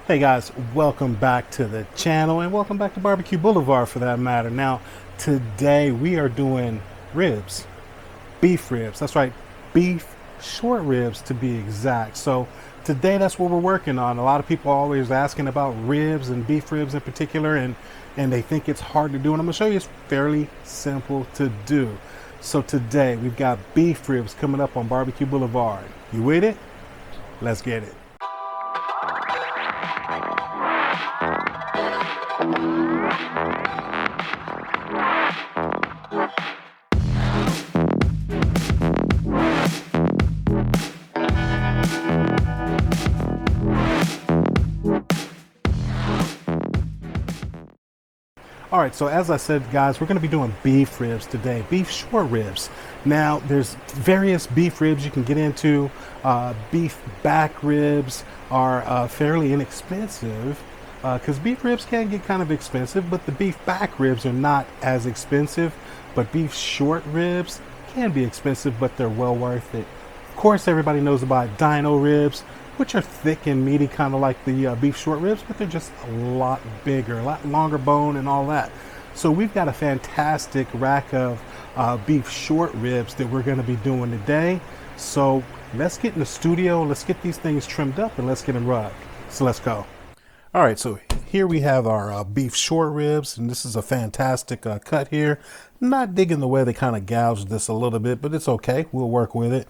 Hey guys, welcome back to the channel and welcome back to Barbecue Boulevard for that matter. Now, today we are doing ribs, beef ribs. That's right, beef short ribs to be exact. So today that's what we're working on. A lot of people are always asking about ribs and beef ribs in particular, and they think it's hard to do. And I'm gonna show you it's fairly simple to do. So today we've got beef ribs coming up on Barbecue Boulevard. You with it? Let's get it. All right, so as I said, guys, we're going to be doing beef ribs today, beef short ribs. Now, there's various beef ribs you can get into. Beef back ribs are fairly inexpensive because beef ribs can get kind of expensive, but the beef back ribs are not as expensive. But beef short ribs can be expensive, but they're well worth it. Of course, everybody knows about dino ribs, which are thick and meaty, kind of like the beef short ribs, but they're just a lot bigger, a lot longer bone and all that. So we've got a fantastic rack of beef short ribs that we're gonna be doing today. So let's get in the studio, let's get these things trimmed up and let's get them rubbed. So let's go. All right, so here we have our beef short ribs, and this is a fantastic cut here. Not digging the way they kind of gouged this a little bit, but it's okay, we'll work with it.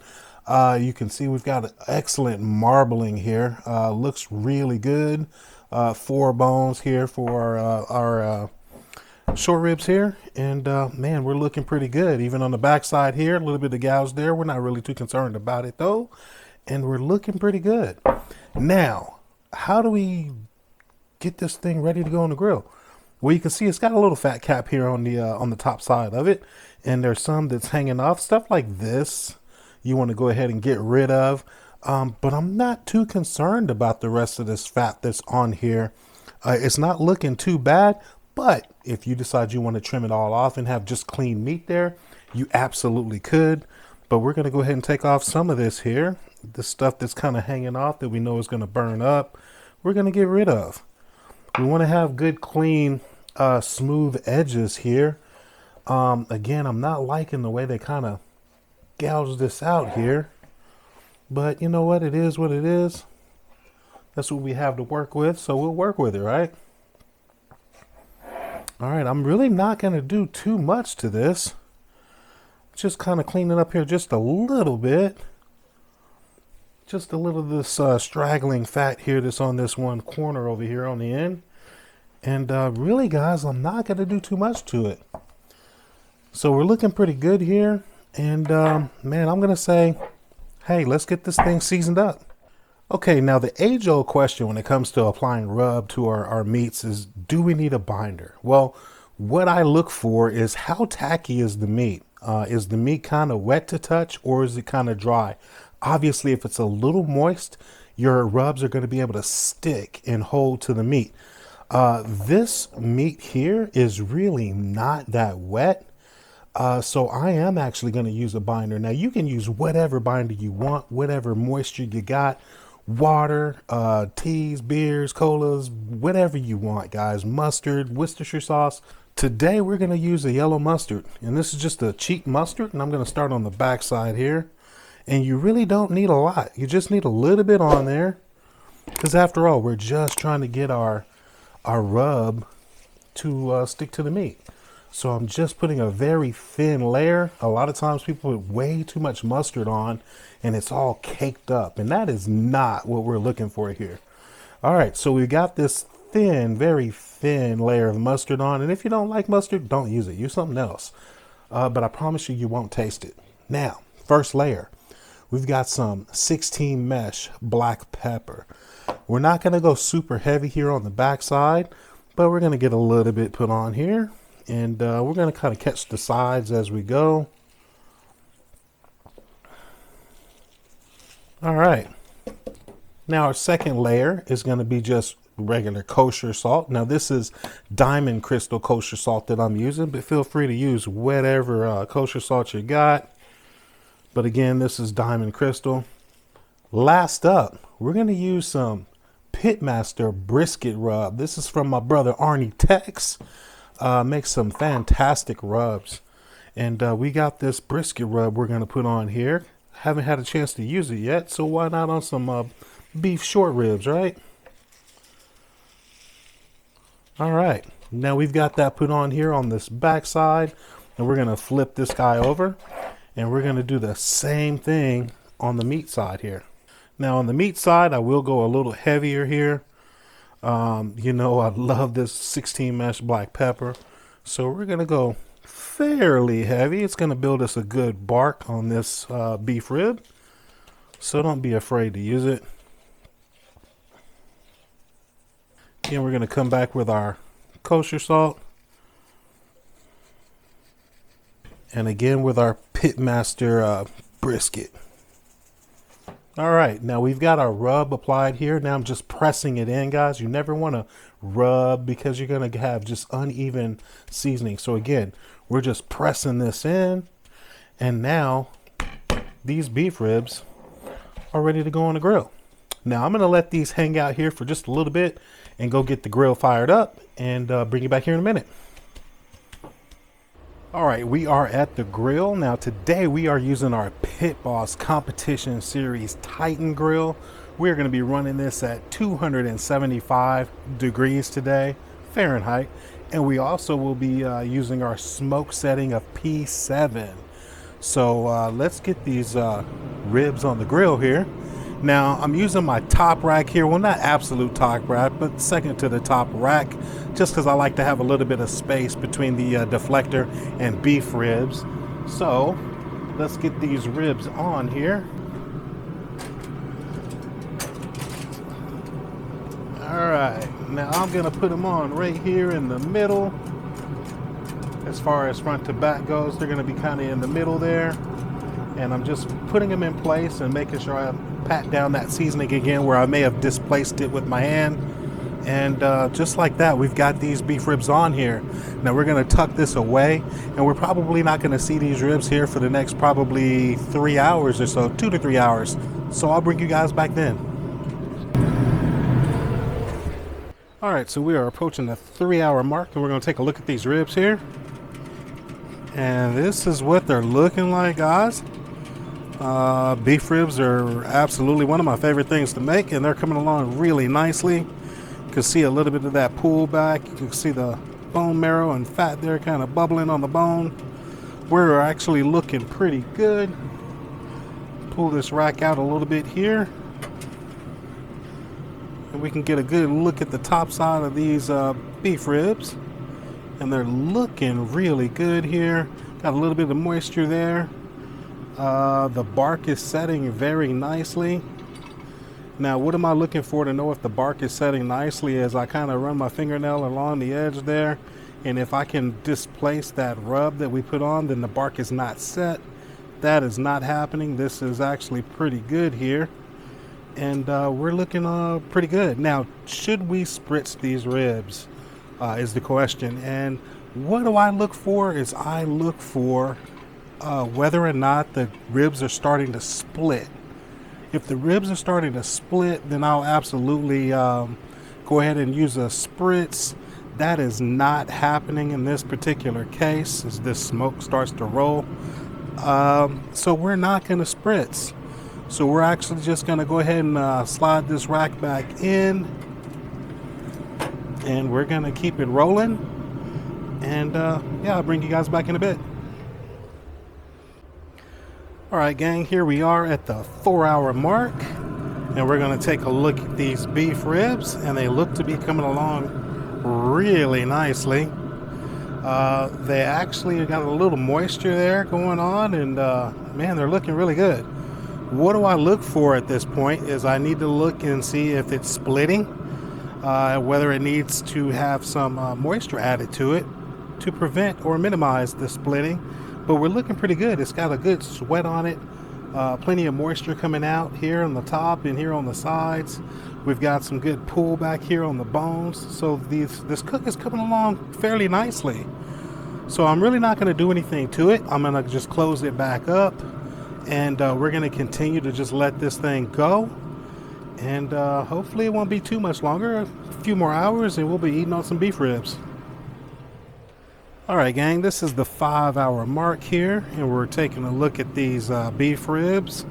You can see we've got excellent marbling here. Looks really good. 4 bones here for our short ribs here. And man, we're looking pretty good. Even on the back side here, a little bit of gouge there. We're not really too concerned about it though. And we're looking pretty good. Now, how do we get this thing ready to go on the grill? Well, you can see it's got a little fat cap here on the top side of it. And there's some that's hanging off. Stuff like this you want to go ahead and get rid of, but I'm not too concerned about the rest of this fat that's on here. It's not looking too bad, but if you decide you want to trim it all off and have just clean meat there, you absolutely could. But we're going to go ahead and take off some of this here, the stuff that's kind of hanging off that we know is going to burn up. We're going to get rid of. We want to have good, clean, smooth edges here. Again, I'm not liking the way they kind of gouge this out here, but you know what, it is what it is. That's what we have to work with, so we'll work with it, right? All right, I'm really not going to do too much to this. Just kind of clean it up here just a little bit. Just a little of this straggling fat here that's on this one corner over here on the end. And really, guys, I'm not going to do too much to it. So we're looking pretty good here. And man, I'm gonna say, hey, let's get this thing seasoned up. Okay, now the age-old question when it comes to applying rub to our meats is, do we need a binder? Well, what I look for is how tacky is the meat? Is the meat kind of wet to touch, or is it kind of dry? Obviously, if it's a little moist, your rubs are going to be able to stick and hold to the meat. This meat here is really not that wet. So I am actually going to use a binder. Now you can use whatever binder you want, whatever moisture you got, water, teas, beers, colas, whatever you want, guys. Mustard, Worcestershire sauce. Today we're going to use a yellow mustard, and this is just a cheap mustard, and I'm going to start on the back side here. And you really don't need a lot. You just need a little bit on there, because after all, we're just trying to get our rub to stick to the meat. So I'm just putting a very thin layer. A lot of times people put way too much mustard on and it's all caked up, and that is not what we're looking for here. All right, so we got this thin, very thin layer of mustard on, and if you don't like mustard, don't use it. Use something else. But I promise you, you won't taste it. Now, first layer, we've got some 16 mesh black pepper. We're not gonna go super heavy here on the back side, but we're gonna get a little bit put on here. And we're going to kind of catch the sides as we go. All right. Now our second layer is going to be just regular kosher salt. Now this is diamond crystal kosher salt that I'm using, but feel free to use whatever kosher salt you got. But again, this is diamond crystal. Last up, we're going to use some Pitmaster brisket rub. This is from my brother Arnie Tex. Makes some fantastic rubs. And we got this brisket rub we're going to put on here. Haven't had a chance to use it yet, so why not on some beef short ribs, right? All right, now we've got that put on here on this back side, and we're going to flip this guy over, and we're going to do the same thing on the meat side here. Now on the meat side, I will go a little heavier here. You know, I love this 16 mesh black pepper, so we're going to go fairly heavy. It's going to build us a good bark on this beef rib, so don't be afraid to use it. Again, we're going to come back with our kosher salt, and again with our Pitmaster brisket. All right, now we've got our rub applied here. Now I'm just pressing it in, guys. You never want to rub because you're going to have just uneven seasoning. So again, we're just pressing this in, and now these beef ribs are ready to go on the grill. Now I'm going to let these hang out here for just a little bit and go get the grill fired up and bring you back here in a minute. All right, we are at the grill. Now today we are using our Pit Boss Competition Series Titan grill. We're going to be running this at 275 degrees today, Fahrenheit. And we also will be using our smoke setting of P7. So let's get these ribs on the grill here. Now I'm using my top rack here. Well, not absolute top rack, but second to the top rack, just because I like to have a little bit of space between the deflector and beef ribs. So let's get these ribs on here. All right, now I'm gonna put them on right here in the middle. As far as front to back goes, they're gonna be kind of in the middle there. And I'm just putting them in place and making sure I pat down that seasoning again where I may have displaced it with my hand. And just like that, we've got these beef ribs on here. Now we're gonna tuck this away, and we're probably not gonna see these ribs here for the next probably 3 hours or so, 2 to 3 hours. So I'll bring you guys back then. All right, so we are approaching the 3-hour mark, and we're gonna take a look at these ribs here. And this is what they're looking like, guys. Beef ribs are absolutely one of my favorite things to make, and they're coming along really nicely. You can see a little bit of that pull back. You can see the bone marrow and fat there kind of bubbling on the bone. We're actually looking pretty good. Pull this rack out a little bit here, and we can get a good look at the top side of these beef ribs. And they're looking really good here. Got a little bit of moisture there. The bark is setting very nicely. Now, what am I looking for to know if the bark is setting nicely? As I kind of run my fingernail along the edge there, and if I can displace that rub that we put on, then the bark is not set. That is not happening. This is actually pretty good here, and we're looking pretty good. Now, should we spritz these ribs? Is the question. And what do I look for? Is I look for whether or not the ribs are starting to split. If the ribs are starting to split, then I'll absolutely go ahead and use a spritz. That is not happening in this particular case as this smoke starts to roll. So we're not going to spritz. So we're actually just going to go ahead and slide this rack back in. And we're gonna keep it rolling, and yeah, I'll bring you guys back in a bit. All right, gang, here we are at the 4-hour mark, and we're gonna take a look at these beef ribs, and they look to be coming along really nicely. They actually got a little moisture there going on, and man, they're looking really good. What do I look for at this point is I need to look and see if it's splitting. Whether it needs to have some moisture added to it to prevent or minimize the splitting. But we're looking pretty good. It's got a good sweat on it, plenty of moisture coming out here on the top and here on the sides. We've got some good pull back here on the bones. So this cook is coming along fairly nicely. So I'm really not going to do anything to it. I'm going to just close it back up, and we're going to continue to just let this thing go. And hopefully it won't be too much longer, a few more hours, and we'll be eating on some beef ribs. All right, gang, this is the 5-hour mark here, and we're taking a look at these beef ribs,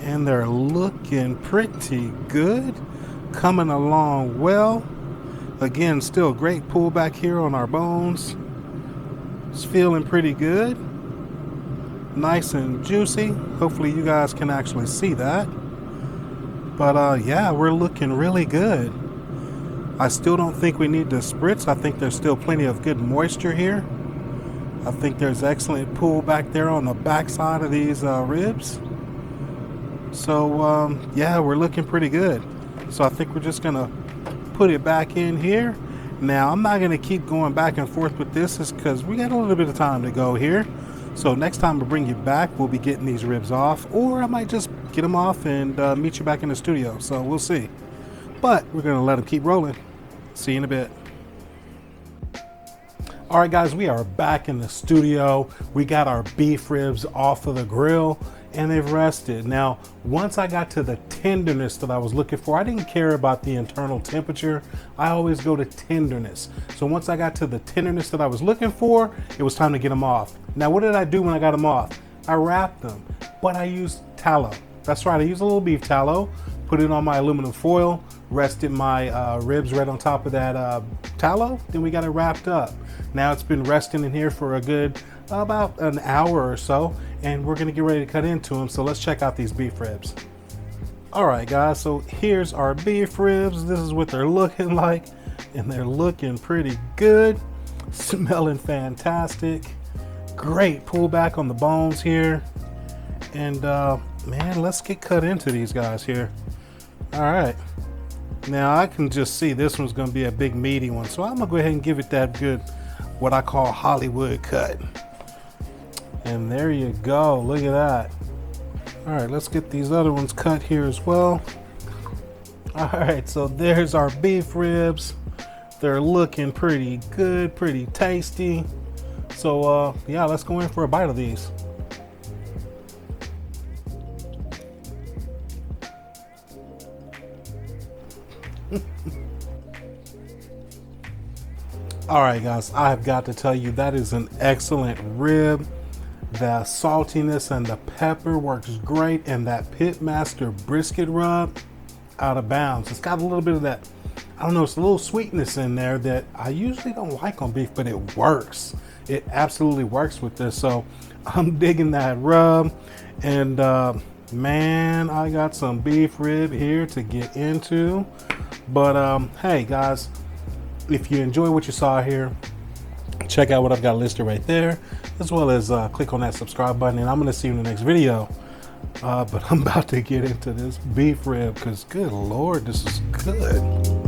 and they're looking pretty good, coming along well. Again, still great pullback here on our bones. It's feeling pretty good, nice and juicy. Hopefully you guys can actually see that. But yeah, we're looking really good. I still don't think we need to spritz. I think there's still plenty of good moisture here. I think there's excellent pull back there on the backside of these ribs. So yeah, we're looking pretty good. So I think we're just gonna put it back in here. Now I'm not gonna keep going back and forth with this, is because we got a little bit of time to go here. So next time we bring you back, we'll be getting these ribs off, or I might just get them off and meet you back in the studio. So we'll see. But we're gonna let them keep rolling. See you in a bit. All right, guys, we are back in the studio. We got our beef ribs off of the grill and they've rested. Now, once I got to the tenderness that I was looking for, I didn't care about the internal temperature. I always go to tenderness. So once I got to the tenderness that I was looking for, it was time to get them off. Now, what did I do when I got them off? I wrapped them, but I used tallow. That's right, I used a little beef tallow, put it on my aluminum foil, rested my ribs right on top of that tallow, then we got it wrapped up. Now it's been resting in here for a good about an hour or so, and we're gonna get ready to cut into them. So let's check out these beef ribs. All right, guys, so here's our beef ribs. This is what they're looking like, and they're looking pretty good, smelling fantastic. Great pullback on the bones here, and man, let's get cut into these guys here. All right, now I can just see this one's gonna be a big meaty one, so I'm gonna go ahead and give it that good, what I call Hollywood cut. And there you go, look at that. All right, let's get these other ones cut here as well. All right, so there's our beef ribs. They're looking pretty good, pretty tasty. So yeah, let's go in for a bite of these. All right, guys, I've got to tell you, that is an excellent rib. The saltiness and the pepper works great, and that Pitmaster brisket rub, out of bounds. It's got a little bit of that, I don't know, it's a little sweetness in there that I usually don't like on beef, but it works. It absolutely works with this. So I'm digging that rub, and man, I got some beef rib here to get into. But hey, guys, if you enjoy what you saw here, check out what I've got listed right there, as well as click on that subscribe button, and I'm going to see you in the next video. But I'm about to get into this beef rib, because good Lord, this is good.